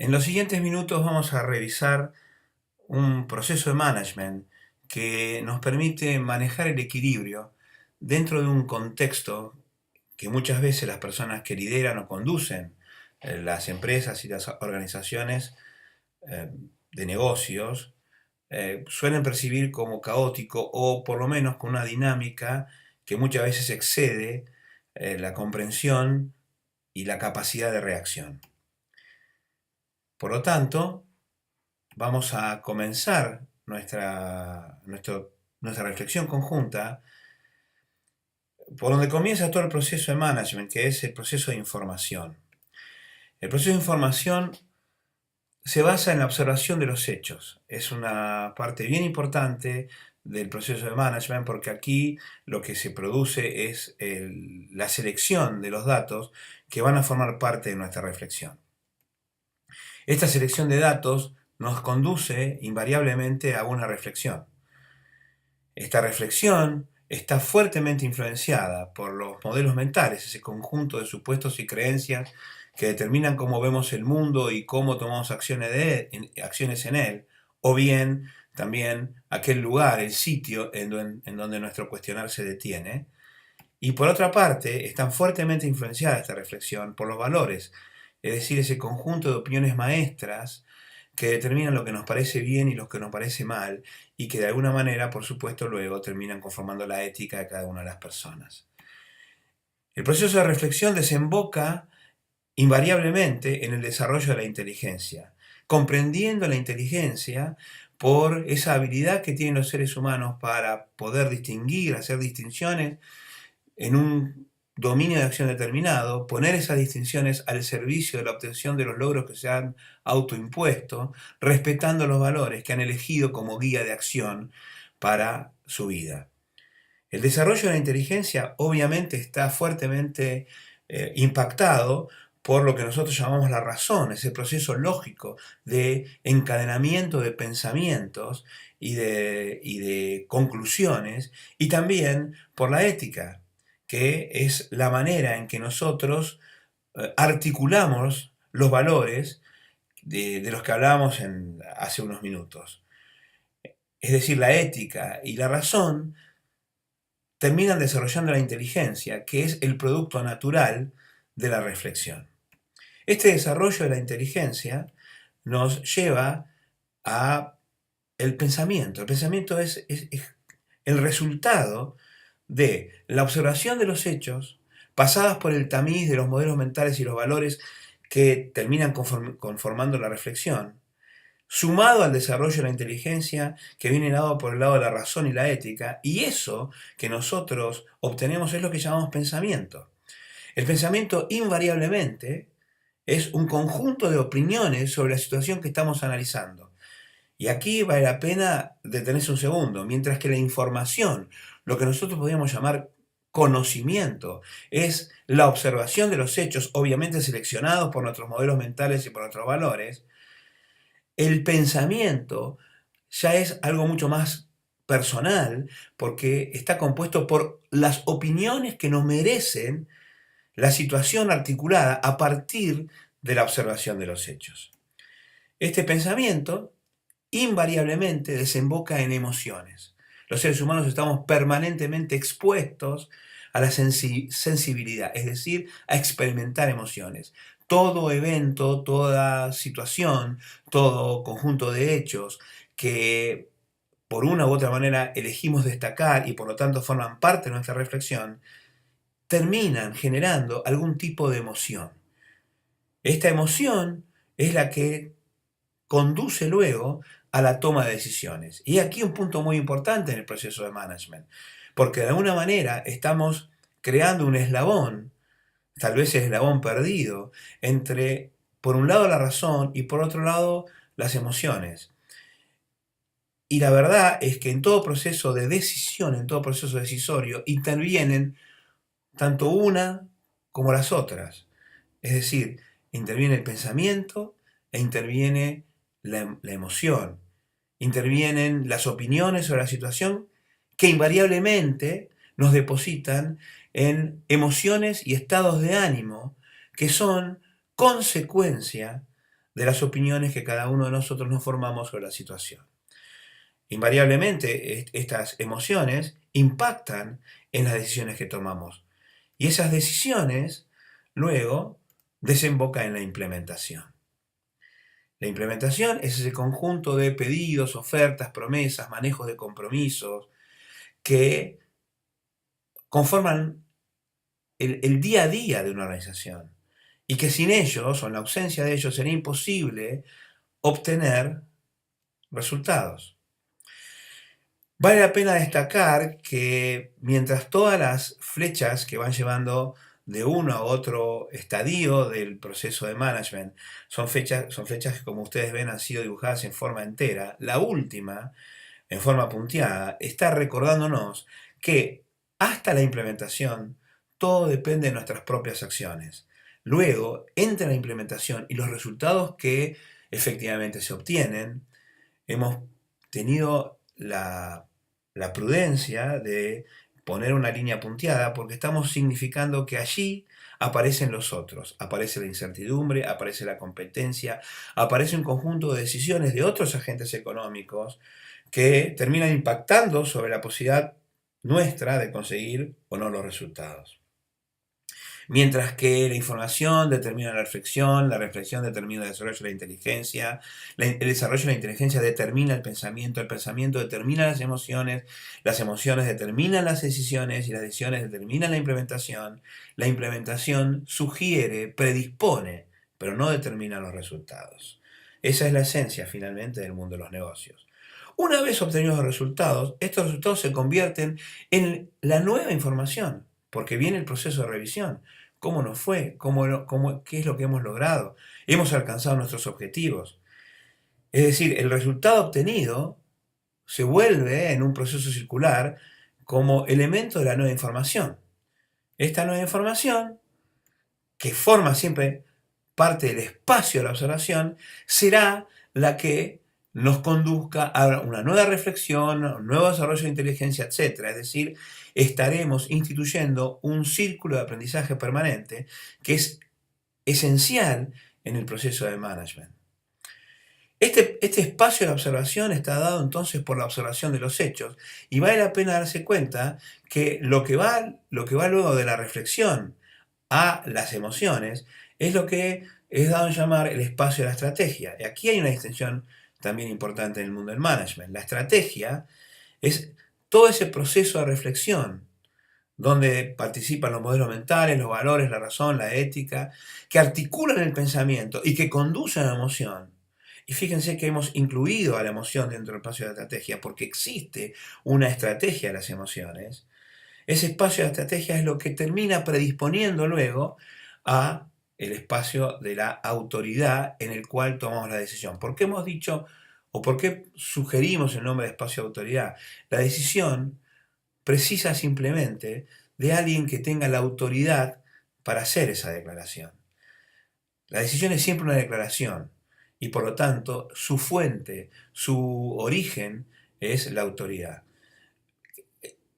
En los siguientes minutos vamos a revisar un proceso de management que nos permite manejar el equilibrio dentro de un contexto que muchas veces las personas que lideran o conducen las empresas y las organizaciones eh, de negocios suelen percibir como caótico o por lo menos con una dinámica que muchas veces excede la comprensión y la capacidad de reacción. Por lo tanto, vamos a comenzar nuestra reflexión conjunta por donde comienza todo el proceso de management, que es el proceso de información. El proceso de información se basa en la observación de los hechos. Es una parte bien importante del proceso de management porque aquí lo que se produce es la selección de los datos que van a formar parte de nuestra reflexión. Esta selección de datos nos conduce invariablemente a una reflexión. Esta reflexión está fuertemente influenciada por los modelos mentales, ese conjunto de supuestos y creencias que determinan cómo vemos el mundo y cómo tomamos acciones en él, o bien también aquel lugar, el sitio en donde nuestro cuestionar se detiene. Y por otra parte, están fuertemente influenciada esta reflexión por los valores, es decir, ese conjunto de opiniones maestras que determinan lo que nos parece bien y lo que nos parece mal, y que de alguna manera, por supuesto, luego terminan conformando la ética de cada una de las personas. El proceso de reflexión desemboca invariablemente en el desarrollo de la inteligencia, comprendiendo la inteligencia por esa habilidad que tienen los seres humanos para poder distinguir, hacer distinciones en un dominio de acción determinado, poner esas distinciones al servicio de la obtención de los logros que se han autoimpuesto, respetando los valores que han elegido como guía de acción para su vida. El desarrollo de la inteligencia obviamente está fuertemente impactado por lo que nosotros llamamos la razón, ese proceso lógico de encadenamiento de pensamientos y de conclusiones, y también por la ética, que es la manera en que nosotros articulamos los valores de los que hablábamos hace unos minutos. Es decir, la ética y la razón terminan desarrollando la inteligencia, que es el producto natural de la reflexión. Este desarrollo de la inteligencia nos lleva a el pensamiento. El pensamiento es el resultado de la observación de los hechos pasadas por el tamiz de los modelos mentales y los valores que terminan conformando la reflexión, sumado al desarrollo de la inteligencia que viene dado por el lado de la razón y la ética, y eso que nosotros obtenemos es lo que llamamos pensamiento. El pensamiento invariablemente es un conjunto de opiniones sobre la situación que estamos analizando. Y aquí vale la pena detenerse un segundo, mientras que la información, lo que nosotros podríamos llamar conocimiento, es la observación de los hechos, obviamente seleccionados por nuestros modelos mentales y por nuestros valores. El pensamiento ya es algo mucho más personal, porque está compuesto por las opiniones que nos merecen la situación articulada a partir de la observación de los hechos. Este pensamiento invariablemente desemboca en emociones. Los seres humanos estamos permanentemente expuestos a la sensibilidad, es decir, a experimentar emociones. Todo evento, toda situación, todo conjunto de hechos que por una u otra manera elegimos destacar y por lo tanto forman parte de nuestra reflexión, terminan generando algún tipo de emoción. Esta emoción es la que conduce luego a la toma de decisiones. Y aquí un punto muy importante en el proceso de management, porque de alguna manera estamos creando un eslabón, tal vez el eslabón perdido, entre, por un lado, la razón y por otro lado, las emociones. Y la verdad es que en todo proceso de decisión, en todo proceso decisorio, intervienen tanto una como las otras. Es decir, interviene el pensamiento e interviene la emoción. Intervienen las opiniones sobre la situación que invariablemente nos depositan en emociones y estados de ánimo que son consecuencia de las opiniones que cada uno de nosotros nos formamos sobre la situación. Invariablemente, estas emociones impactan en las decisiones que tomamos. Y esas decisiones, luego, desembocan en la implementación. La implementación es ese conjunto de pedidos, ofertas, promesas, manejos de compromisos que conforman el día a día de una organización. Y que sin ellos, o en la ausencia de ellos, sería imposible obtener resultados. Vale la pena destacar que mientras todas las flechas que van llevando de uno a otro estadio del proceso de management son flechas que, como ustedes ven, han sido dibujadas en forma entera, la última, en forma punteada, está recordándonos que hasta la implementación todo depende de nuestras propias acciones. Luego, entre la implementación y los resultados que efectivamente se obtienen, hemos tenido la prudencia de poner una línea punteada porque estamos significando que allí aparecen los otros, aparece la incertidumbre, aparece la competencia, aparece un conjunto de decisiones de otros agentes económicos que terminan impactando sobre la posibilidad nuestra de conseguir o no los resultados. Mientras que la información determina la reflexión determina el desarrollo de la inteligencia, el desarrollo de la inteligencia determina el pensamiento determina las emociones determinan las decisiones y las decisiones determinan la implementación sugiere, predispone, pero no determina los resultados. Esa es la esencia finalmente del mundo de los negocios. Una vez obtenidos los resultados, estos resultados se convierten en la nueva información, porque viene el proceso de revisión. ¿Cómo nos fue? ¿Qué es lo que hemos logrado? ¿Hemos alcanzado nuestros objetivos? Es decir, el resultado obtenido se vuelve en un proceso circular como elemento de la nueva información. Esta nueva información, que forma siempre parte del espacio de la observación, será la que nos conduzca a una nueva reflexión, a un nuevo desarrollo de inteligencia, etc. Es decir, estaremos instituyendo un círculo de aprendizaje permanente que es esencial en el proceso de management. Este espacio de observación está dado entonces por la observación de los hechos y vale la pena darse cuenta que lo que va luego de la reflexión a las emociones es lo que es dado en llamar el espacio de la estrategia. Y aquí hay una distinción también importante en el mundo del management. La estrategia es todo ese proceso de reflexión donde participan los modelos mentales, los valores, la razón, la ética, que articulan el pensamiento y que conducen a la emoción. Y fíjense que hemos incluido a la emoción dentro del espacio de la estrategia porque existe una estrategia de las emociones. Ese espacio de estrategia es lo que termina predisponiendo luego a el espacio de la autoridad en el cual tomamos la decisión. ¿Por qué hemos dicho o por qué sugerimos el nombre de espacio de autoridad? La decisión precisa simplemente de alguien que tenga la autoridad para hacer esa declaración. La decisión es siempre una declaración y por lo tanto su fuente, su origen es la autoridad.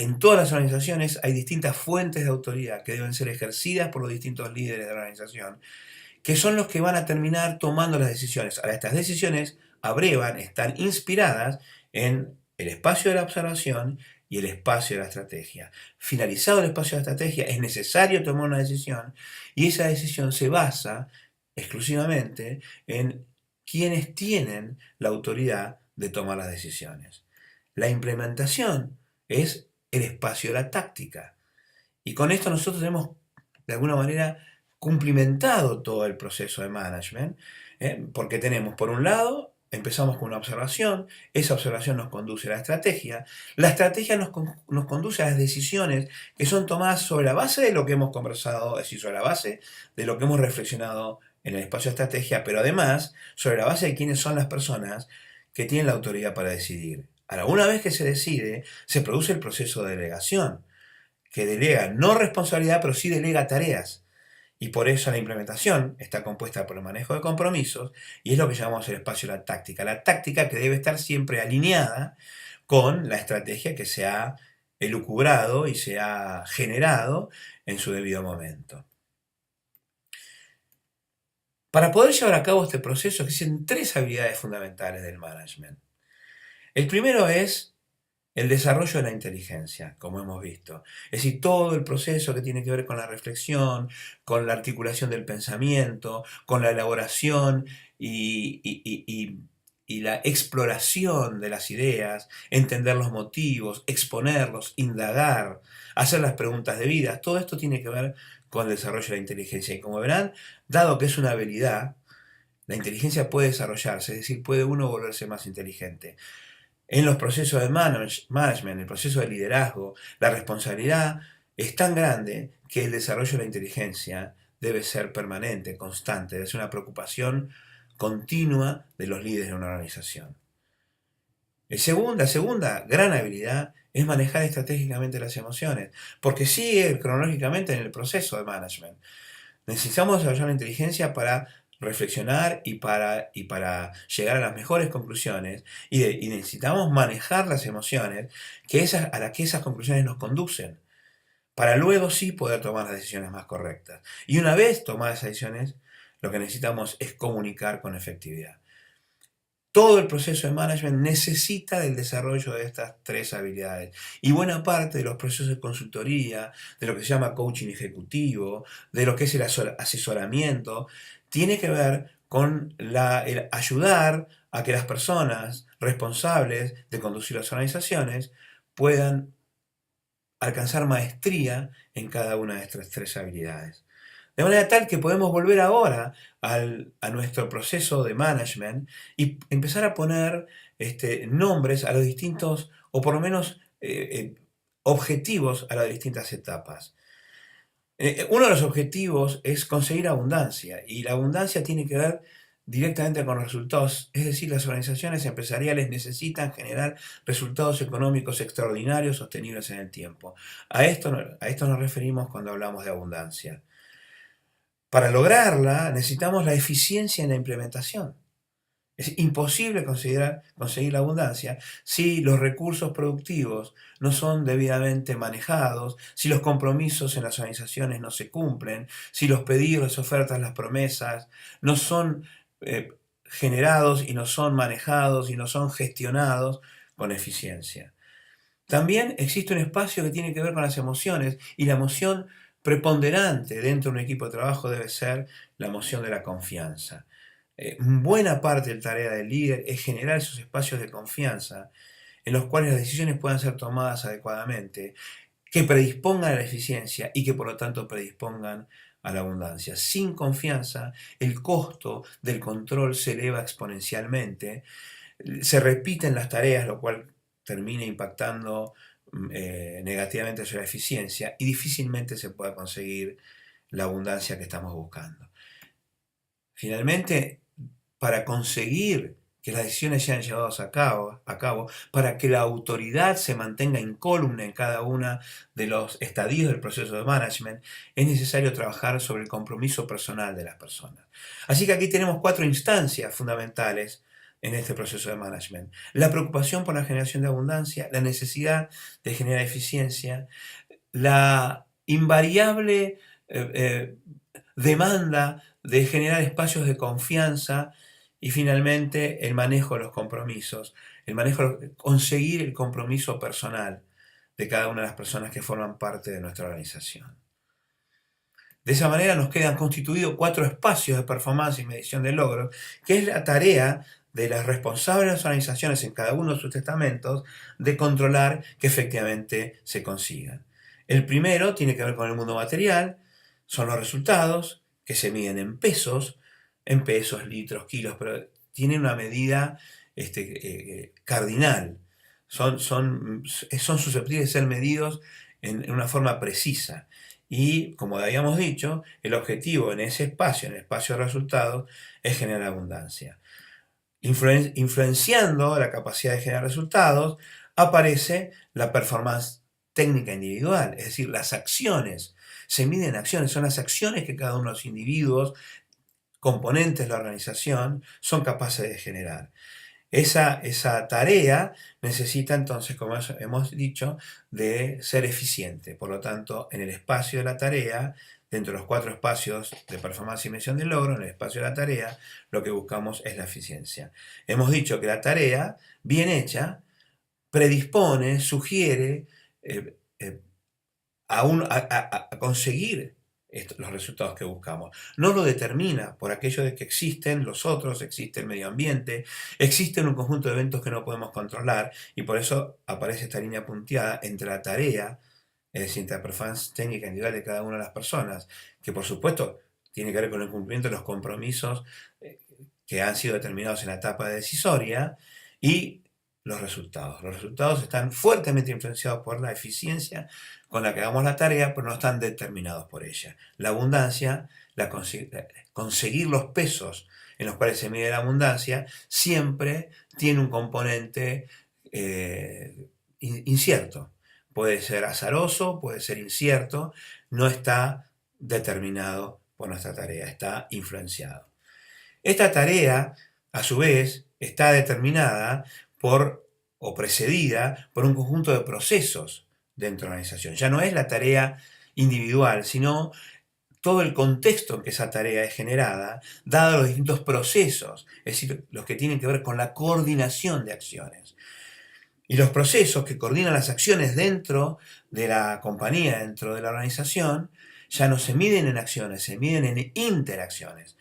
En todas las organizaciones hay distintas fuentes de autoridad que deben ser ejercidas por los distintos líderes de la organización, que son los que van a terminar tomando las decisiones. Ahora, estas decisiones abrevan, están inspiradas en el espacio de la observación y el espacio de la estrategia. Finalizado el espacio de la estrategia, es necesario tomar una decisión y esa decisión se basa exclusivamente en quienes tienen la autoridad de tomar las decisiones. La implementación es el espacio de la táctica. Y con esto nosotros hemos, de alguna manera, cumplimentado todo el proceso de management, porque tenemos, por un lado, empezamos con una observación, esa observación nos conduce a la estrategia nos conduce a las decisiones que son tomadas sobre la base de lo que hemos conversado, es decir, sobre la base de lo que hemos reflexionado en el espacio de estrategia, pero además sobre la base de quiénes son las personas que tienen la autoridad para decidir. Ahora, una vez que se decide, se produce el proceso de delegación, que delega no responsabilidad, pero sí delega tareas. Y por eso la implementación está compuesta por el manejo de compromisos y es lo que llamamos el espacio de la táctica. La táctica que debe estar siempre alineada con la estrategia que se ha elucubrado y se ha generado en su debido momento. Para poder llevar a cabo este proceso existen tres habilidades fundamentales del management. El primero es el desarrollo de la inteligencia, como hemos visto. Es decir, todo el proceso que tiene que ver con la reflexión, con la articulación del pensamiento, con la elaboración y la exploración de las ideas, entender los motivos, exponerlos, indagar, hacer las preguntas debidas. Todo esto tiene que ver con el desarrollo de la inteligencia. Y como verán, dado que es una habilidad, la inteligencia puede desarrollarse, es decir, puede uno volverse más inteligente. En los procesos de management, el proceso de liderazgo, la responsabilidad es tan grande que el desarrollo de la inteligencia debe ser permanente, constante, debe ser una preocupación continua de los líderes de una organización. La segunda gran habilidad es manejar estratégicamente las emociones, porque sigue cronológicamente en el proceso de management. Necesitamos desarrollar la inteligencia para reflexionar y para llegar a las mejores conclusiones y necesitamos manejar las emociones a las que esas conclusiones nos conducen para luego sí poder tomar las decisiones más correctas. Y una vez tomadas esas decisiones, lo que necesitamos es comunicar con efectividad. Todo el proceso de management necesita del desarrollo de estas tres habilidades. Y buena parte de los procesos de consultoría, de lo que se llama coaching ejecutivo, de lo que es el asesoramiento, tiene que ver con el ayudar a que las personas responsables de conducir las organizaciones puedan alcanzar maestría en cada una de estas tres habilidades. De manera tal que podemos volver ahora a nuestro proceso de management y empezar a poner nombres a los distintos, o por lo menos objetivos a las distintas etapas. Uno de los objetivos es conseguir abundancia, y la abundancia tiene que ver directamente con los resultados, es decir, las organizaciones empresariales necesitan generar resultados económicos extraordinarios sostenibles en el tiempo. A esto nos referimos cuando hablamos de abundancia. Para lograrla necesitamos la eficiencia en la implementación. Es imposible conseguir la abundancia si los recursos productivos no son debidamente manejados, si los compromisos en las organizaciones no se cumplen, si los pedidos, las ofertas, las promesas no son generados y no son manejados y no son gestionados con eficiencia. También existe un espacio que tiene que ver con las emociones, y la emoción preponderante dentro de un equipo de trabajo debe ser la emoción de la confianza. Buena parte de la tarea del líder es generar esos espacios de confianza en los cuales las decisiones puedan ser tomadas adecuadamente, que predispongan a la eficiencia y que por lo tanto predispongan a la abundancia. Sin confianza, el costo del control se eleva exponencialmente, se repiten las tareas, lo cual termina impactando negativamente sobre la eficiencia, y difícilmente se pueda conseguir la abundancia que estamos buscando. Finalmente, para conseguir que las decisiones sean llevadas a cabo, para que la autoridad se mantenga incólume en cada uno de los estadios del proceso de management, es necesario trabajar sobre el compromiso personal de las personas. Así que aquí tenemos 4 instancias fundamentales en este proceso de management: la preocupación por la generación de abundancia, la necesidad de generar eficiencia, la invariable demanda de generar espacios de confianza, y finalmente el manejo de los compromisos, conseguir el compromiso personal de cada una de las personas que forman parte de nuestra organización. De esa manera nos quedan constituidos 4 espacios de performance y medición de logros, que es la tarea de las responsables de las organizaciones en cada uno de sus estamentos de controlar que efectivamente se consigan. El primero tiene que ver con el mundo material, son los resultados que se miden en pesos, litros, kilos, pero tienen una medida cardinal. Son susceptibles de ser medidos en una forma precisa. Y, como habíamos dicho, el objetivo en el espacio de resultados, es generar abundancia. Influenciando la capacidad de generar resultados, aparece la performance técnica individual, es decir, las acciones. Se miden acciones, son las acciones que cada uno de los individuos, componentes de la organización, son capaces de generar. Esa tarea necesita entonces, como hemos dicho, de ser eficiente. Por lo tanto, en el espacio de la tarea dentro de los 4 espacios de performance y medición del logro, en el espacio de la tarea, lo que buscamos es la eficiencia. Hemos dicho que la tarea, bien hecha, predispone, sugiere a conseguir los resultados que buscamos. No lo determina por aquello de que existen los otros, existe el medio ambiente, existen un conjunto de eventos que no podemos controlar y por eso aparece esta línea punteada entre la tarea, es decir, entre la performance técnica individual de cada una de las personas, que por supuesto tiene que ver con el cumplimiento de los compromisos que han sido determinados en la etapa decisoria, y los resultados. Los resultados están fuertemente influenciados por la eficiencia con la que hagamos la tarea, pero no están determinados por ella. La abundancia, conseguir los pesos en los cuales se mide la abundancia, siempre tiene un componente incierto. Puede ser azaroso, puede ser incierto, no está determinado por nuestra tarea, está influenciado. Esta tarea, a su vez, está determinada por o precedida por un conjunto de procesos dentro de la organización. Ya no es la tarea individual, sino todo el contexto en que esa tarea es generada, dado los distintos procesos, es decir, los que tienen que ver con la coordinación de acciones. Y los procesos que coordinan las acciones dentro de la compañía, dentro de la organización, ya no se miden en acciones, se miden en interacciones.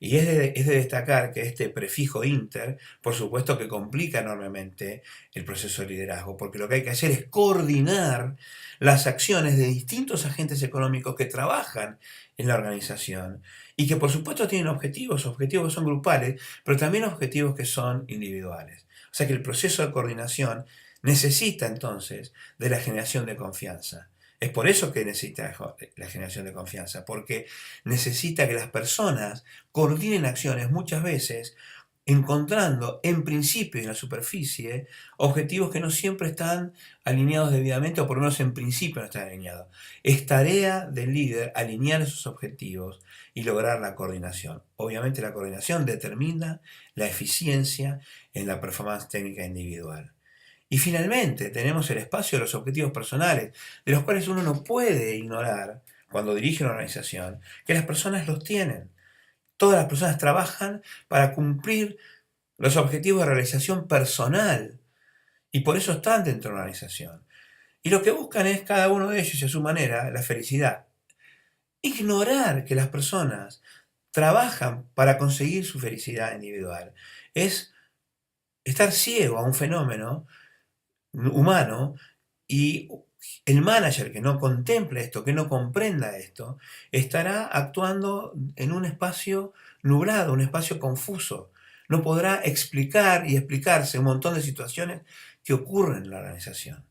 Y es de destacar que este prefijo inter, por supuesto que complica enormemente el proceso de liderazgo, porque lo que hay que hacer es coordinar las acciones de distintos agentes económicos que trabajan en la organización y que por supuesto tienen objetivos que son grupales, pero también objetivos que son individuales. O sea que el proceso de coordinación necesita entonces de la generación de confianza. Es por eso que necesita la generación de confianza, porque necesita que las personas coordinen acciones muchas veces encontrando en principio y en la superficie objetivos que no siempre están alineados debidamente, o por lo menos en principio no están alineados. Es tarea del líder alinear esos objetivos y lograr la coordinación. Obviamente la coordinación determina la eficiencia en la performance técnica individual. Y finalmente tenemos el espacio de los objetivos personales, de los cuales uno no puede ignorar, cuando dirige una organización, que las personas los tienen. Todas las personas trabajan para cumplir los objetivos de realización personal y por eso están dentro de una organización. Y lo que buscan es, cada uno de ellos y a su manera, la felicidad. Ignorar que las personas trabajan para conseguir su felicidad individual es estar ciego a un fenómeno humano, y el manager que no contemple esto, que no comprenda esto, estará actuando en un espacio nublado, un espacio confuso. No podrá explicar y explicarse un montón de situaciones que ocurren en la organización.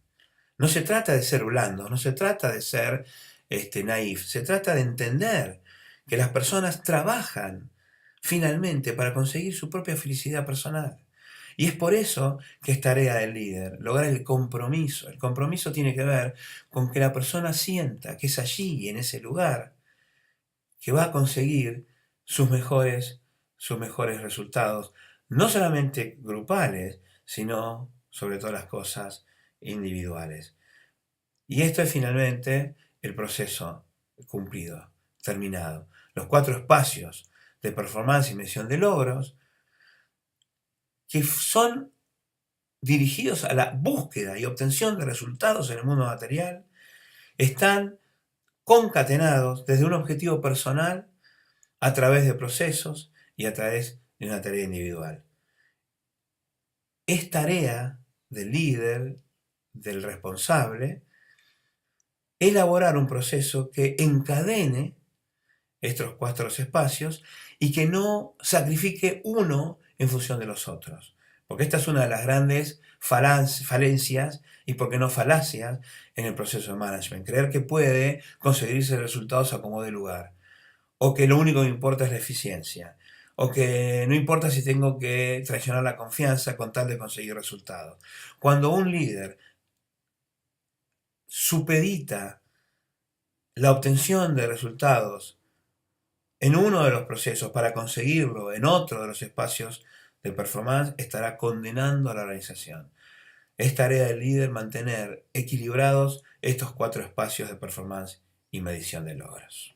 No se trata de ser blando, no se trata de ser naif, se trata de entender que las personas trabajan finalmente para conseguir su propia felicidad personal. Y es por eso que es tarea del líder lograr el compromiso. El compromiso tiene que ver con que la persona sienta que es allí, en ese lugar, que va a conseguir sus mejores resultados, no solamente grupales, sino, sobre todas las cosas, individuales. Y esto es finalmente el proceso cumplido, terminado. Los 4 espacios de performance y medición de logros, que son dirigidos a la búsqueda y obtención de resultados en el mundo material, están concatenados desde un objetivo personal a través de procesos y a través de una tarea individual. Es tarea del líder, del responsable, elaborar un proceso que encadene estos 4 espacios y que no sacrifique uno en función de los otros. Porque esta es una de las grandes falencias, y por qué no falacias, en el proceso de management. Creer que puede conseguirse resultados a como dé lugar, o que lo único que importa es la eficiencia, o que no importa si tengo que traicionar la confianza con tal de conseguir resultados. Cuando un líder supedita la obtención de resultados en uno de los procesos para conseguirlo en otro de los espacios de performance, estará condenando a la organización. Es tarea del líder mantener equilibrados estos 4 espacios de performance y medición de logros.